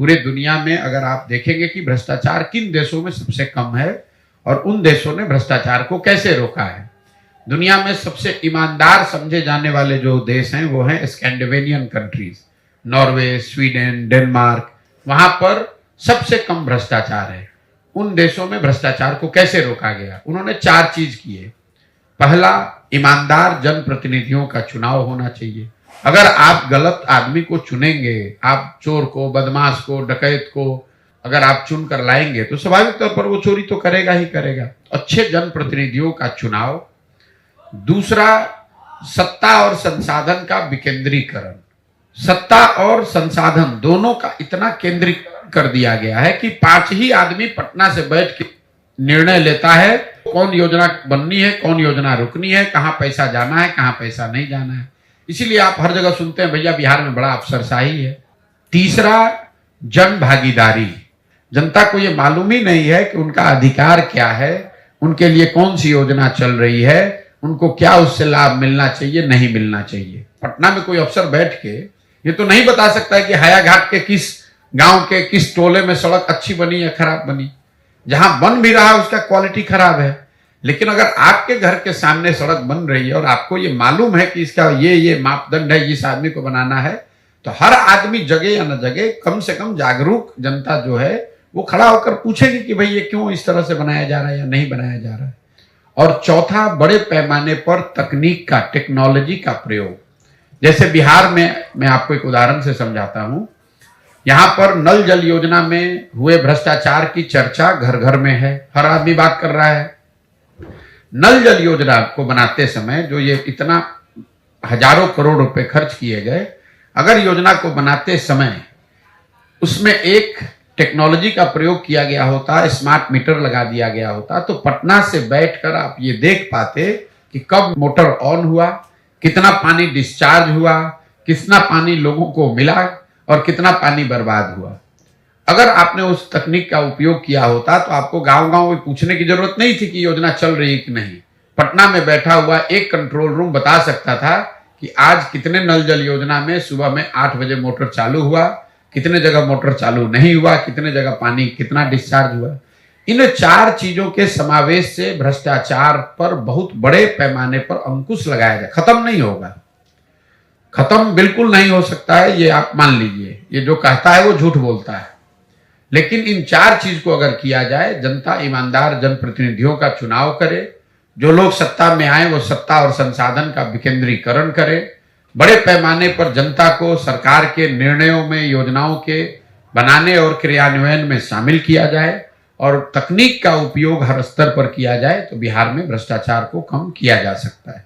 पूरे दुनिया में अगर आप देखेंगे कि भ्रष्टाचार किन देशों में सबसे कम है और उन देशों ने भ्रष्टाचार को कैसे रोका है। दुनिया में सबसे ईमानदार समझे जाने वाले जो देश हैं वो हैं Scandinavian countries, Norway, Sweden, Denmark. वहां पर सबसे कम भ्रष्टाचार है। उन देशों में भ्रष्टाचार को कैसे रोका गया? उन्होंने 4 चीज किए। पहला, ईमानदार जनप्रतिनिधियों का चुनाव होना चाहिए। अगर आप गलत आदमी को चुनेंगे, आप चोर को, बदमाश को, डकैत को अगर आप चुनकर लाएंगे तो स्वाभाविक तौर पर वो चोरी तो करेगा ही करेगा। अच्छे जनप्रतिनिधियों का चुनाव। दूसरा, सत्ता और संसाधन का विकेंद्रीकरण। सत्ता और संसाधन दोनों का इतना केंद्रीकरण कर दिया गया है कि 5 ही आदमी पटना से बैठ के निर्णय लेता है कौन योजना बननी है, कौन योजना रुकनी है, कहां पैसा जाना है, कहां पैसा नहीं जाना है। इसीलिए आप हर जगह सुनते हैं भैया बिहार में बड़ा अफसरशाही है। तीसरा, जन भागीदारी। जनता को ये मालूम ही नहीं है कि उनका अधिकार क्या है, उनके लिए कौन सी योजना चल रही है, उनको क्या उससे लाभ मिलना चाहिए, नहीं मिलना चाहिए। पटना में कोई अफसर बैठ के ये तो नहीं बता सकता है कि हाया घाट के किस गांव के किस टोले में सड़क अच्छी बनी या खराब बनी। जहां बन भी रहा है उसका क्वालिटी खराब है। लेकिन अगर आपके घर के सामने सड़क बन रही है और आपको ये मालूम है कि इसका ये मापदंड है, इस आदमी को बनाना है, तो हर आदमी जगह या न जगह कम से कम जागरूक जनता जो है वो खड़ा होकर पूछेगी कि भाई ये क्यों इस तरह से बनाया जा रहा है या नहीं बनाया जा रहा है। और चौथा, बड़े पैमाने पर तकनीक का, टेक्नोलॉजी का प्रयोग। जैसे बिहार में मैं आपको एक उदाहरण से समझाता हूं। यहां पर नल जल योजना में हुए भ्रष्टाचार की चर्चा घर घर में है, हर आदमी बात कर रहा है। नल जल योजना को बनाते समय जो ये इतना हजारों करोड़ रुपए खर्च किए गए, अगर योजना को बनाते समय उसमें एक टेक्नोलॉजी का प्रयोग किया गया होता, स्मार्ट मीटर लगा दिया गया होता, तो पटना से बैठकर आप ये देख पाते कि कब मोटर ऑन हुआ, कितना पानी डिस्चार्ज हुआ, कितना पानी लोगों को मिला और कितना पानी बर्बाद हुआ। अगर आपने उस तकनीक का उपयोग किया होता तो आपको गांव-गांव में पूछने की जरूरत नहीं थी कि योजना चल रही है कि नहीं। पटना में बैठा हुआ एक कंट्रोल रूम बता सकता था कि आज कितने नल जल योजना में सुबह में 8 बजे मोटर चालू हुआ, कितने जगह मोटर चालू नहीं हुआ, कितने जगह पानी कितना डिस्चार्ज हुआ। इन 4 चीजों के समावेश से भ्रष्टाचार पर बहुत बड़े पैमाने पर अंकुश लगाया जाए। खत्म नहीं होगा, खत्म बिल्कुल नहीं हो सकता है, ये आप मान लीजिए। ये जो कहता है वो झूठ बोलता है। लेकिन इन 4 चीज को अगर किया जाए, जनता ईमानदार जनप्रतिनिधियों का चुनाव करे, जो लोग सत्ता में आए वो सत्ता और संसाधन का विकेंद्रीकरण करे, बड़े पैमाने पर जनता को सरकार के निर्णयों में, योजनाओं के बनाने और क्रियान्वयन में शामिल किया जाए और तकनीक का उपयोग हर स्तर पर किया जाए, तो बिहार में भ्रष्टाचार को कम किया जा सकता है।